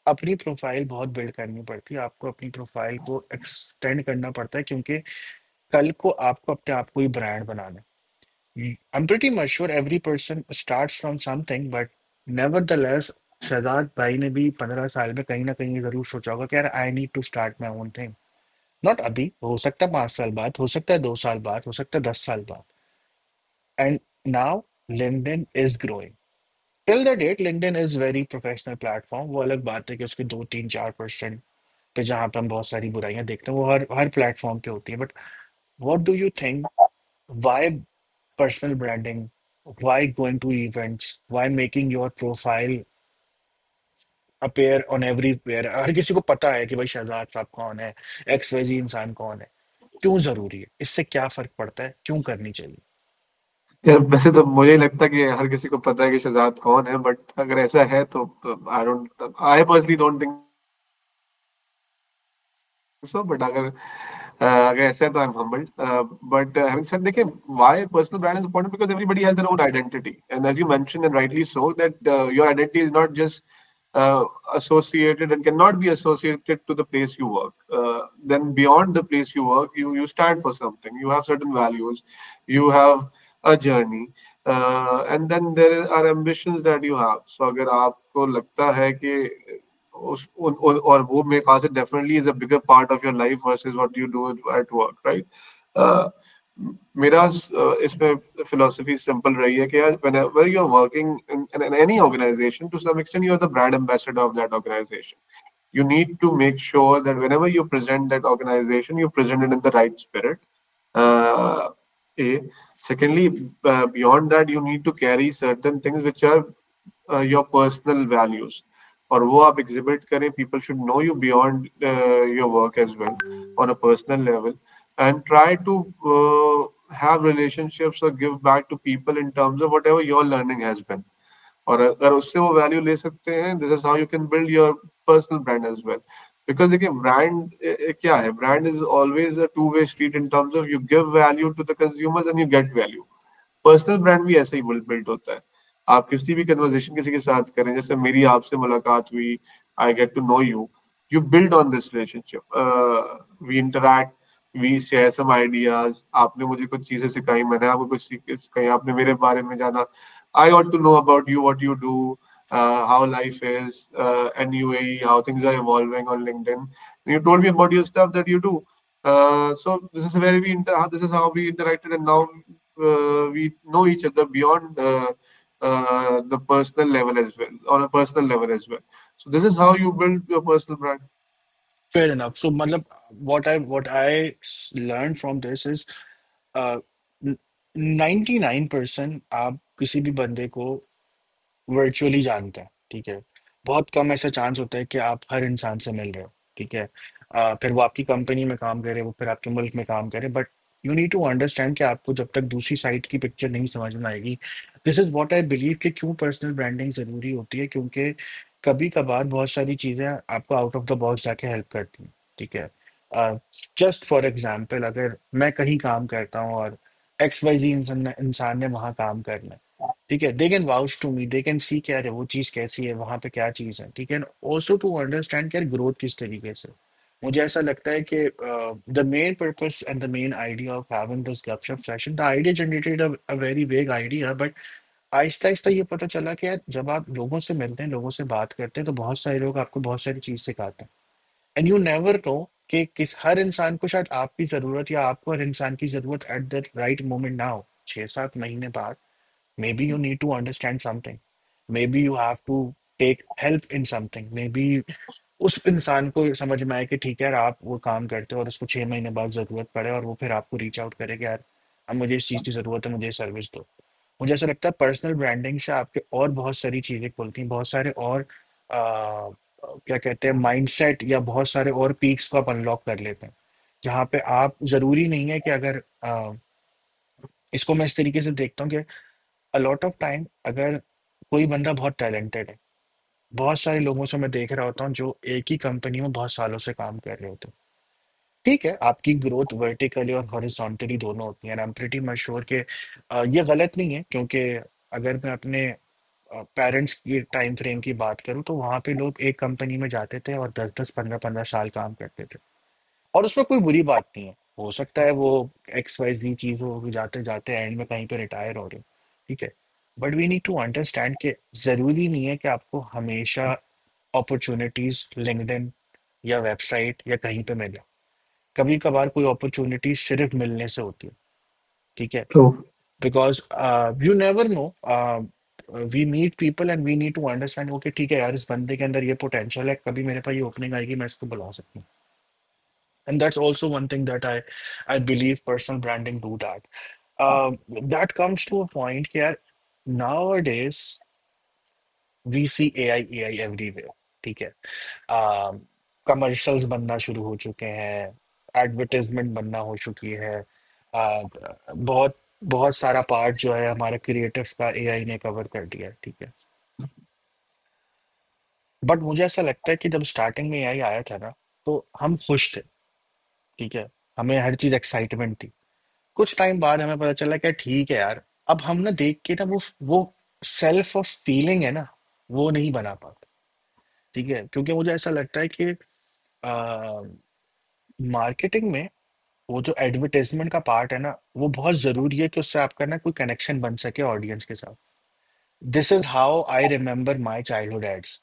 अपनी प्रोफाइल बहुत बिल्ड करनी पड़ती है, आपको अपनी प्रोफाइल को एक्सटेंड करना पड़ता है, क्योंकि कल को आपको अपने आप को ही ब्रांड बनाना है। I am pretty much sure every person starts from something, but nevertheless Shahzad भाई ने भी 15 साल में कहीं ना कहीं जरूर सोचा होगा कि यार I need to start my own thing. Not अभी, हो सकता है 5 साल बाद, हो सकता है 2 साल बाद, हो सकता है 10 साल बाद। And now LinkedIn is growing. Till the date LinkedIn is very professional platform. वो अलग बात है कि उसके 2 3 4% पे जहाँ पे हम बहुत सारी बुराइयां देखते हैं, वो हर हर प्लेटफॉर्म पे होती है। But what do you think, why personal branding, why going to events, why making your profile appear on everywhere? हर किसी को पता है कि भाई शहजाद साहब कौन है, एक्स वाई जी इंसान कौन है। क्यों जरूरी है? इससे क्या फर्क पड़ता है? क्यों करनी चाहिए? यार वैसे तो मुझे ही लगता है कि हर किसी को पता है कि शहजाद कौन है, बट अगर ऐसा है तो I personally don't think so. But अगर अगर ऐसा है तो I am humbled, but having said, देखिए, why personal brand is important, because everybody has their own identity, and as you mention and rightly so that your identity is not just associated and cannot be associated to the place you work. Then beyond the place you work, you stand for something. You have certain values. You have a journey, and then there are ambitions that you have. So अगर आपको लगता है कि और वो मेरे ख्याल से definitely is a bigger part of your life versus what you do at work, right? मेरा इसमें फिलोसफी सिंपल रही है कि यार, whenever you're working in any organization, to some extent you're the brand ambassador of that organization. You need to make sure that whenever you present that organization, you present it in the right spirit. uh, A. Secondly, beyond that, you need to carry certain things which are your personal values, और वो आप exhibit करें. People should know you beyond your work as well, on a personal level, and try to have relationships or give back to people in terms of whatever your learning has been. और अगर उससे वो वैल्यू ले सकते हैं, this is how you can build your personal brand as well. Because देखिए, ब्रांड क्या है? Brand is always a two way street in terms of you give value to the consumers and you get value. Personal brand भी ऐसे ही बिल्ड होता है. आप किसी भी कन्वर्सेशन किसी के साथ करें, जैसे मेरी आपसे मुलाकात हुई, I get to know you, you build on this relationship, we interact, we share some ideas. आपने मुझे कुछ चीजें सिखाई, मैंने आपको कुछ सिखाई, आपने मेरे बारे में जाना. I got to know about you, what you do, how life is, and UAE, how things are evolving on LinkedIn. And you told me about your stuff that you do. So this is where this is how we interacted, and now we know each other beyond the personal level as well, on a personal level as well. So this is how you build your personal brand. Fair enough. So, मतलब what I learned from this is, uh, 99% आप किसी भी बंदे को वर्चुअली जानते हैं, ठीक है। बहुत कम ऐसा चांस होता है कि आप हर इंसान से मिल रहे हो, ठीक है। फिर वो आपकी कंपनी में काम करे, वो फिर आपके मुल्क में काम करे, but you need to understand कि आपको जब तक दूसरी साइड की पिक्चर नहीं समझ में आएगी। This is what I believe कि क्यों पर्सनल ब्रांडिंग जरूरी होती है, क्योंकि कभी कभार बहुत सारी चीजें आपको आउट ऑफ द बॉक्स जाके हेल्प करती हैं, ठीक है। जस्ट फॉर एग्जाम्पल, अगर मैं कहीं काम करता हूँ और एक्स वाई जी इंसान इंसान ने वहाँ काम करना है, ठीक है, they can vouch to me, they can see क्या है वो चीज़ कैसी है, वहां पे क्या चीज़ है, ठीक है। ऑल्सो टू अंडरस्टैंड क्या ग्रोथ किस तरीके से। मुझे ऐसा लगता है कि the main purpose and the main idea of having this gupshup session, the idea generated a very vague idea, but आहिस्ता आहिस्ता ये पता चला कि यार जब आप लोगों से मिलते हैं, लोगों से बात करते हैं, तो बहुत सारे लोग आपको बहुत सारी चीज़ सिखाते हैं। एंड यू नेवर नो कि किस हर इंसान को शायद आपकी ज़रूरत या आपको हर इंसान की ज़रूरत एट द राइट मोमेंट ना हो। 6-7 महीने बाद maybe you need to understand something, maybe you have to take help in something, maybe उस इंसान को समझ में आए कि ठीक है यार, आप वो काम करते हो और उसको 6 महीने बाद जरूरत पड़े और वो फिर आपको रीच आउट करे कि यार अब मुझे इस चीज़ की जरूरत है, मुझे सर्विस दो। मुझे ऐसा लगता है पर्सनल ब्रांडिंग से आपके और बहुत सारी चीजें खुलती हैं, बहुत सारे और क्या कहते हैं माइंडसेट या बहुत सारे और पीक्स को आप अनलॉक कर लेते हैं, जहाँ पे आप जरूरी नहीं है कि अगर इसको मैं इस तरीके से देखता हूँ कि अ लॉट ऑफ टाइम अगर कोई बंदा बहुत टैलेंटेड है, बहुत सारे लोगों से मैं देख रहा होता हूँ जो एक ही कंपनी में बहुत सालों से काम कर रहे होते हैं, ठीक है, आपकी ग्रोथ वर्टिकली और हॉरिजॉन्टली दोनों होती है, I am pretty much sure कि ये गलत नहीं है, क्योंकि अगर मैं अपने पेरेंट्स की टाइम फ्रेम की बात करूँ तो वहाँ पे लोग एक कंपनी में जाते थे और 10-10 15-15 साल काम करते थे, और उसमें कोई बुरी बात नहीं है। हो सकता है वो XYZ चीज हो, जाते जाते एंड में कहीं पे रिटायर हो रहे हो, ठीक है। But we need to understand कि जरूरी नहीं है कि आपको हमेशा अपॉर्चुनिटीज लिंक्डइन या वेबसाइट या कहीं पे मिले। कभी कभार कोई अपॉर्चुनिटी सिर्फ मिलने से होती है, ठीक है। True. Because you never know, we meet people and we need to understand, okay ठीक है यार, इस बंदे के अंदर ये पोटेंशियल है, कभी मेरे पास ये ओपनिंग आएगी, मैं इसको बुला सकता हूँ। And that's also one thing that I believe personal branding do that. That comes to a point where nowadays we see AI everywhere, ठीक है। कमर्शियल्स बनना शुरू हो चुके हैं, एडवर्टाइजमेंट बनना हो चुकी है, बहुत बहुत सारा पार्ट जो है हमारे क्रिएटिव्स का AI ने कवर कर दिया है, ठीक है। बट मुझे ऐसा लगता है कि जब स्टार्टिंग में AI आया था ना, तो हम खुश थे, ठीक है। हमें हर चीज एक्साइटमेंट थी। कुछ टाइम बाद हमें पता चला कि ठीक है यार, अब हम ना देख के ना वो सेल्फ ऑफ फीलिंग है ना, वो नहीं बना पाते। ठीक है, क्योंकि मुझे ऐसा लगता है कि मार्केटिंग में वो जो एडवर्टाइजमेंट का पार्ट है ना, वो बहुत जरूरी है कि उससे आपका ना कोई कनेक्शन बन सके ऑडियंस के साथ। This is how I remember my childhood ads.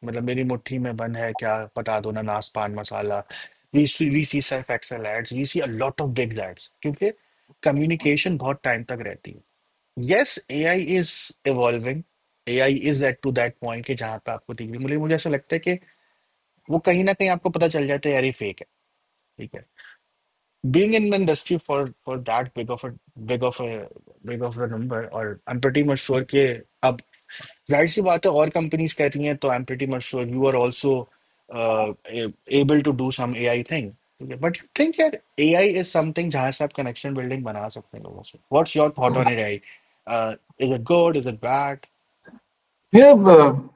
मतलब मेरी मुट्ठी में बंद है क्या, पता दो ना, नास pan masala. We see Surf Excel ads, we see a lot of big ads, क्योंकि कम्युनिकेशन बहुत टाइम तक रहती है। Yes, AI is evolving. AI is at to that point कि जहाँ पे आपको दिख रही, मुझे मुझे ऐसा लगता है कि वो कहीं ना कहीं आपको पता चल जाता है यार ये फेक है। ठीक है, being in the industry for that big of a big of a number, और I'm pretty much sure कि अब जाहिर सी बात है और कंपनीज कर रही हैं, तो I'm pretty much sure you are also able to do some AI thing। ठीक है, बट यू थिंक यार AI is something जहाँ से आप कनेक्शन बिल्डिंग बना सकते हैं लोगों से। What's your thought on AI? Is it good? Is it bad? Yeah,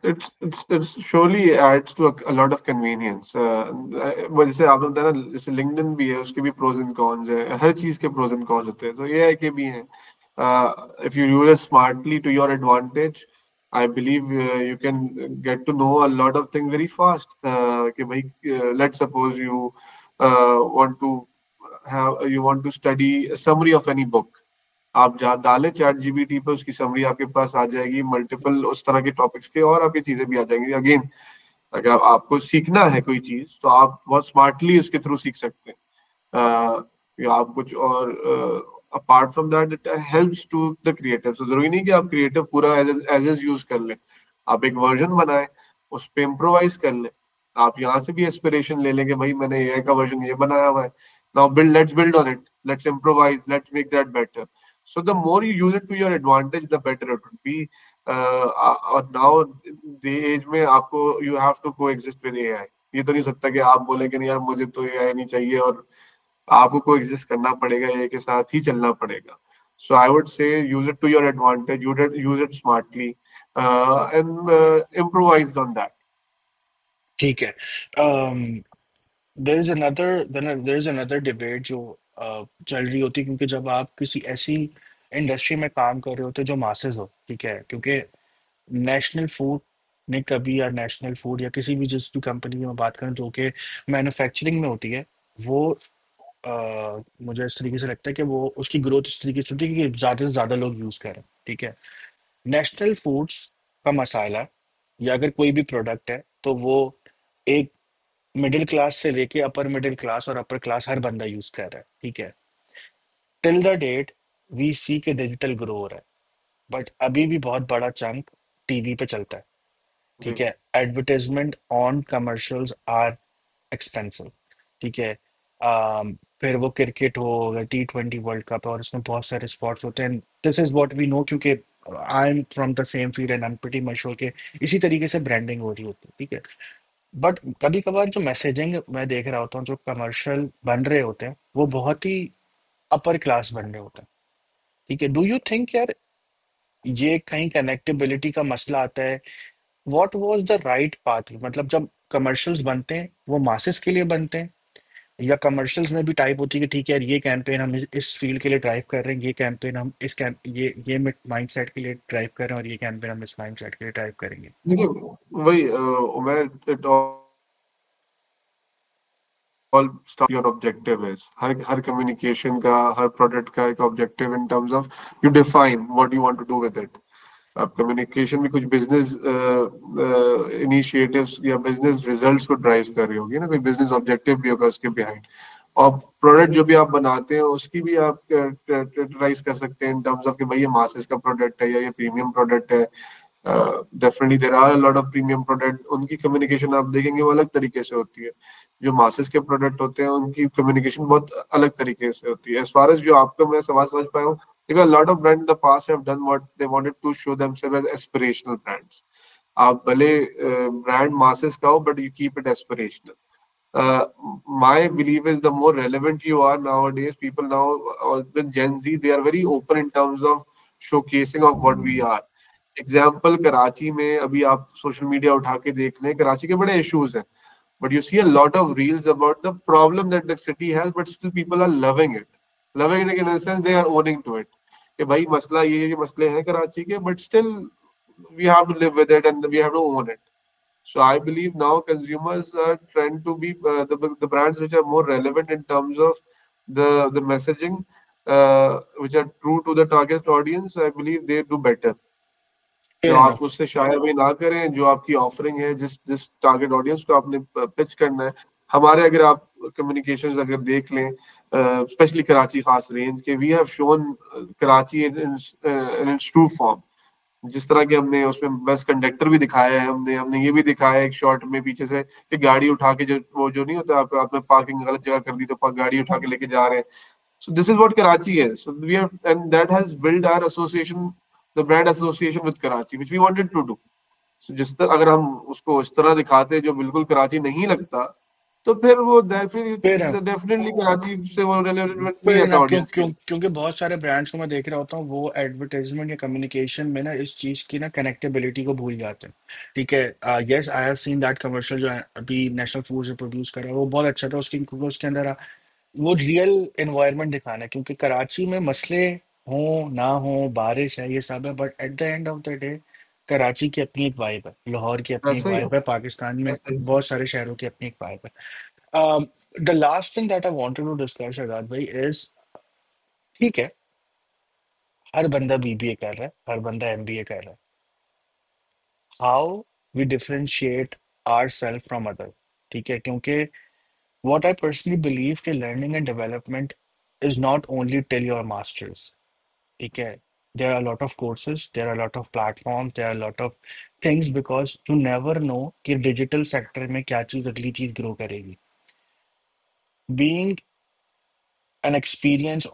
it's surely adds to a lot of convenience. वो जैसे आपने बताया ना, जैसे लिंक्डइन भी है, उसके भी प्रोज एंड कॉन्स है, हर चीज के प्रोज एंड कॉन्स होते हैं, तो एआई के भी हैं। If you use it smartly to your advantage, I believe you can get to know a lot of thing very fast. कि भाई, let suppose you want to you want to study summary of any book, आप जहाँ डालें चैट जीपीटी पे, उसकी समरी आपके पास आ जाएगी, मल्टीपल उस तरह के टॉपिक्स के, और आपकी चीजें भी आ जाएंगी। अगेन, अगर आपको सीखना है कोई चीज, तो आप बहुत स्मार्टली उसके थ्रू सीख सकते हैं। या आप कुछ और, apart from that it helps to the creative. तो जरूरी नहीं कि आप क्रिएटिव पूरा एज एज यूज कर लें। आप एक वर्जन बनाएं, उस पे इम्प्रोवाइज कर लें। आप यहाँ से भी इंस्पिरेशन ले लें कि भाई मैंने एआई का वर्जन ये बनाया हुआ है, now build on it, let's improvise, let's make that better. So the more you use it to your advantage, the better it would be. और now the age में आपको you have to coexist with AI। ये तो नहीं सकता कि आप बोले कि नहीं यार मुझे तो AI नहीं चाहिए, और आपको coexist करना पड़ेगा, AI के साथ ही चलना पड़ेगा। So I would say use it to your advantage, use it smartly, and improvise on that. ठीक है। देयर इज अनदर डिबेट जो चल रही होती है, क्योंकि जब आप किसी ऐसी इंडस्ट्री में काम कर रहे होते जो मासेस हो, ठीक है, क्योंकि नेशनल फूड ने कभी, या नेशनल फूड या किसी भी जिस भी कंपनी की मैं बात करूं जो कि मैन्युफैक्चरिंग में होती है, वो मुझे इस तरीके से लगता है कि वो उसकी ग्रोथ इस तरीके से होती है कि ज्यादा से ज्यादा लोग यूज करें। ठीक है, नेशनल फूड्स का मसाला या अगर कोई भी प्रोडक्ट है, तो वो एक मिडिल क्लास से लेके अपर मिडिल क्लास और अपर क्लास हर बंदा यूज कर रहा है। ठीक है, टिल द डेट वी सी के डिजिटल ग्रो हो रहा है, बट अभी भी बहुत बड़ा चंक टीवी पे चलता है। जी। ठीक है, advertisement on commercials are expensive. ठीक है, फिर वो क्रिकेट हो या T20 वर्ल्ड कप, और उसमें बहुत सारे स्पॉट्स होते हैं। This is what we know, क्योंकि I am from the same field and I am pretty much sure कि इसी तरीके से ब्रांडिंग हो रही होती है। ठीक है, बट कभी कभार जो मैसेजिंग मैं देख रहा होता हूँ, जो कमर्शियल बन रहे होते हैं, वो बहुत ही अपर क्लास बन रहे होते हैं। ठीक है, डू यू थिंक यार ये कहीं कनेक्टेबिलिटी का मसला आता है? What was the right path? मतलब जब कमर्शियल्स बनते हैं वो मासेस के लिए बनते हैं, या कमर्शियल्स में भी टाइप होती है कि ठीक है यार ये कैंपेन हम इस फील्ड के लिए ड्राइव कर रहे हैं, ये कैंपेन हम इस कैंप ये माइंडसेट के लिए ड्राइव कर रहे हैं, और ये कैंपेन हम इस माइंडसेट के लिए ड्राइव करेंगे। देखिए, वही Umer, it all start your objective is, हर कम्युनिकेशन का, हर प्रोडक्ट का एक objective in terms of you define what you want to do with it. आप कम्युनिकेशन में कुछ बिजनेस इनिशिएटिव्स या बिजनेस रिजल्ट्स को ड्राइव कर रही होगी ना, कोई बिजनेस ऑब्जेक्टिव भी होगा उसके बिहाइंड। और प्रोडक्ट जो भी आप बनाते हैं उसकी भी आप कैटेगराइज कर सकते हैं इन टर्म्स ऑफ कि भाई ये मासेस का प्रोडक्ट है या ये प्रीमियम प्रोडक्ट है। Definitely there are lot of premium product, उनकी कम्युनिकेशन आप देखेंगे वो अलग तरीके से होती है। जो मासेस के प्रोडक्ट होते हैं उनकी कम्युनिकेशन बहुत अलग तरीके से होती है। एज फार एज जो आपका मैं सवाल समझ पाया हूँ, because a lot of brands in the past have done what they wanted to show themselves as aspirational brands। आप भले ब्रांड मासेस का हो, but you keep it aspirational। My belief is the more relevant you are nowadays, people now, with Gen Z, they are very open in terms of showcasing of what we are। Example, Karachi में अभी आप सोशल मीडिया उठा के देख लें, कराची के बड़े इश्यूज हैं। But you see a lot of reels about the problem that the city has, but still people are loving it. Loving it in a sense they are owning to it. कि भाई मसला ये मसले हैं कराची के, but still we have to live with it and we have to own it. So I believe now consumers are trying to be the brands which are more relevant in terms of the messaging, which are true to the target audience. I believe they do better. जो Fair आप enough. उससे शायद ना करें, जो आपकी ऑफरिंग है, जिस जिस टारगेट ऑडियंस को आपने पिच करना है, हमारे अगर आप कम्युनिकेशंस अगर देख लें, स्पेशली कराची खास रेंज के, we have shown Karachi in its true form. जिस तरह के हमने उसमें बस कंडक्टर भी दिखाया है, हमने हमने ये भी दिखाया है एक शॉट में पीछे से कि गाड़ी उठा के, जो वो जो नहीं होता, आपने पार्किंग गलत जगह कर दी तो गाड़ी उठा के लेके जा रहे हैं. So this is what Karachi is. So we have, and that has built our association, the brand association with Karachi, which we wanted to do. So जिस तरह अगर हम उसको इस तरह दिखाते जो बिल्कुल कराची नहीं लगता, तो फिर वो Fair enough. डेफिनेटली कराची से वो रेलेवेंट नहीं फिर रहता इनफ ऑडियंस के लिए. क्योंकि बहुत सारे ब्रांड्स को मैं देख रहा होता हूँ, वो एडवर्टाइजमेंट या कम्युनिकेशन में ना इस चीज की ना कनेक्टेबिलिटी को भूल जाते हैं। ठीक है, yes I have seen that commercial जो अभी नेशनल फूड से प्रोड्यूस कर रहा है, वो बहुत अच्छा था। उसकी क्योंकि उसके अंदर वो रियल एनवायरनमेंट दिखाना है, क्योंकि कराची में मसले हों ना हो, बारिश है, ये सब है, but at the end of the day Karachi की अपनी एक वाइब है, लाहौर की अपनी एक ऐसा ही है. वाइब है, पाकिस्तान में ऐसा ही. बहुत सारे शहरों की अपनी एक वाइब है। The last thing that I wanted to discuss Shahzad भाई इज, ठीक है, हर बंदा बीबीए कर रहा है, हर बंदा एमबीए कर रहा है, how we differentiate our self from other. ठीक है, क्योंकि व्हाट आई पर्सनली बिलीव कि learning and development is not only till your masters. ठीक है, there are a lot of courses, there are a lot of platforms, there are a lot of things, because you never know कि डिजिटल सेक्टर में क्या चीज अगली चीज ग्रो करेगी। Being an experienced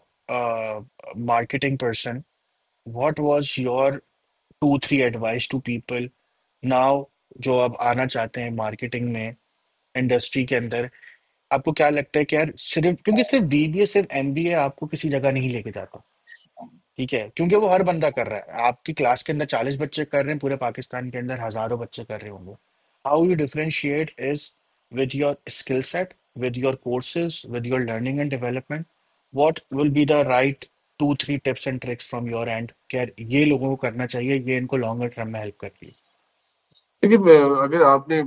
marketing person, what was your 2 3 advice to people now जो अब आना चाहते हैं मार्केटिंग में, इंडस्ट्री के अंदर? आपको क्या लगता है कि यार सिर्फ क्योंकि सिर्फ बीबीए सिर्फ एमबीए आपको किसी जगह नहीं लेके जाता। ठीक है, क्योंकि वो हर बंदा कर रहा है, आपकी क्लास के अंदर 40 बच्चे कर रहे हैं, पूरे पाकिस्तान के अंदर हजारों बच्चे कर रहे होंगे। How you differentiate is with your skill set, with your courses, with your learning and development, what will be the right 2 3 tips and tricks from your and, क्या ये लोगों को करना चाहिए, ये इनको लॉन्गर टर्म में हेल्प करती है? देखिए, अगर आपने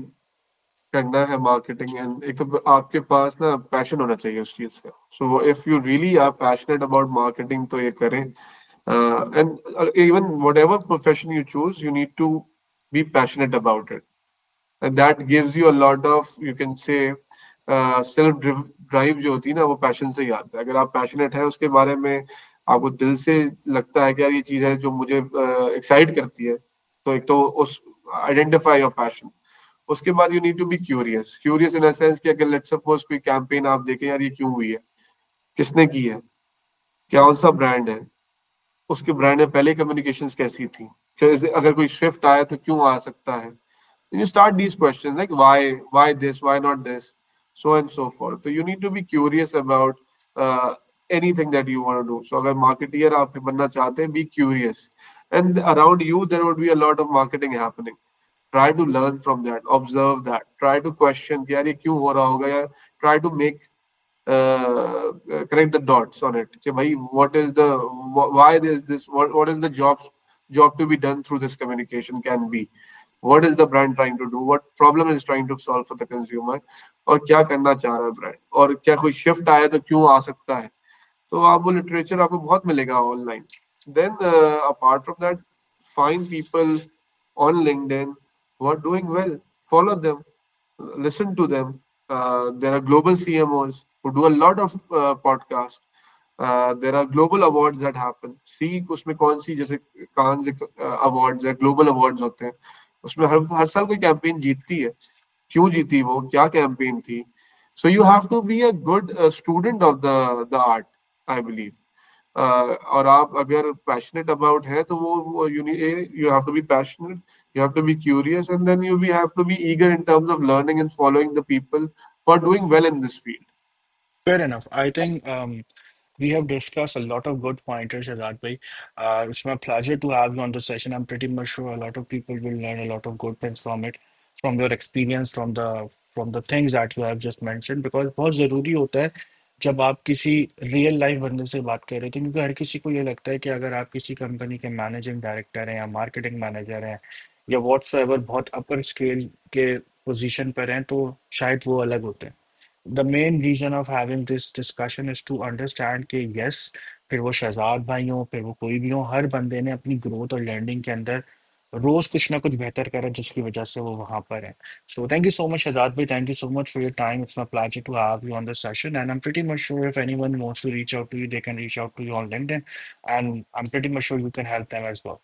करना है मार्केटिंग, एंड एक तो आपके पास ना पैशन होना चाहिए उस चीज से. So if you really are passionate about marketing तो ये करें. And even whatever profession you choose, you need to be passionate about it. And that gives you a lot of, you can say, self drive जो होती है ना, वो पैशन से ही आता है. अगर आप पैशनेट है उसके बारे में, आपको दिल से लगता है कि यार ये चीज है जो मुझे एक्साइट करती है, तो एक तो उस आइडेंटिफाई योर पैशन. उसके बाद you need to be curious. Curious in sense कि अगर लेट्स सपोज कोई कैंपेन आप देखें, यार ये क्यों हुई है, किसने की है, कौन सा ब्रांड है, उसके ब्रांड में पहले कम्युनिकेशंस कैसी थी, अगर कोई शिफ्ट आया तो क्यों आ सकता है. You start these questions like why this, why not this, so and so forth. So you need to be curious about anything that you want to do. So अगर marketeer आप बनना चाहते हैं, be curious, and around you there would be a lot of marketing happening. Try to learn from that, observe that, try to question कि यार ये क्यों हो रहा होगा, या try to make connect the dots on it कि भाई what is the, why is this, what is the job to be done through this communication can be. What is the brand trying to do, what problem is trying to solve for the consumer, और क्या करना चाह रहा है ब्रांड, और क्या कोई शिफ्ट आया तो क्यों आ सकता है. तो आप वो लिटरेचर आपको बहुत मिलेगा online. Then apart from that, find people on LinkedIn who are doing well, follow them, listen to them. There are global CMOs who do a lot of podcasts. There are global awards that happen. See उसमें कौन सी, जैसे कांस अवार्ड्स है, ग्लोबल अवार्ड्स होते हैं, उसमें हर हर साल कोई कैंपेन जीतती है. क्यों जीती वो, क्या कैंपेन थी. So you have to be a good student of the art, I believe. और आप अगर पैशनेट अबाउट है तो वो you have to be passionate, you have to be curious, and then you have to be eager in terms of learning and following the people who are doing well in this field. Fair enough. I think we have discussed a lot of good pointers, Azad bhai. It's my pleasure to have you on the session. I'm pretty much sure a lot of people will learn a lot of good things from it, from your experience, from the from the things that you have just mentioned, because बहुत ज़रूरी होता है जब आप किसी रियल लाइफ बंदे से बात कर रहे थे, क्योंकि हर किसी को ये लगता है कि अगर आप किसी कंपनी के मैनेजिंग डायरेक्टर हैं या मार्केटिंग मैनेजर हैं या व्हाट्सएवर बहुत अपर स्केल के पोजीशन पर हैं, तो शायद वो अलग होते हैं। The main reason of having this discussion is to understand कि यस, फिर वो शहजाद भाई हो, फिर वो कोई भी हो, हर बंदे ने अपनी ग्रोथ और लर्निंग के अंदर रोज कुछ ना कुछ बेहतर करा जिसकी वजह से वो वहां पर है। So thank you so much Shahzad भाई, thank you so much for your time, it's my pleasure to have you on this session, and I am pretty much sure if anyone wants to reach out to you, they can reach out to you on LinkedIn, and I am pretty much sure you can help them as well.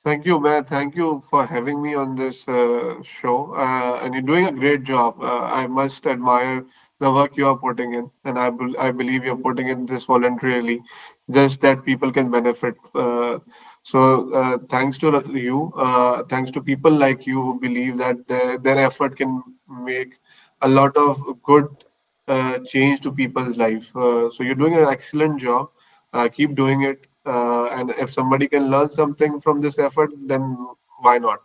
Thank you, man. Thank you for having me on this show. And you're doing a great job. I must admire the work you are putting in, and I believe you're putting in this voluntarily, just that people can benefit. So thanks to you, thanks to people like you who believe that their effort can make a lot of good change to people's life. So you're doing an excellent job. Keep doing it. And if somebody can learn something from this effort, then why not?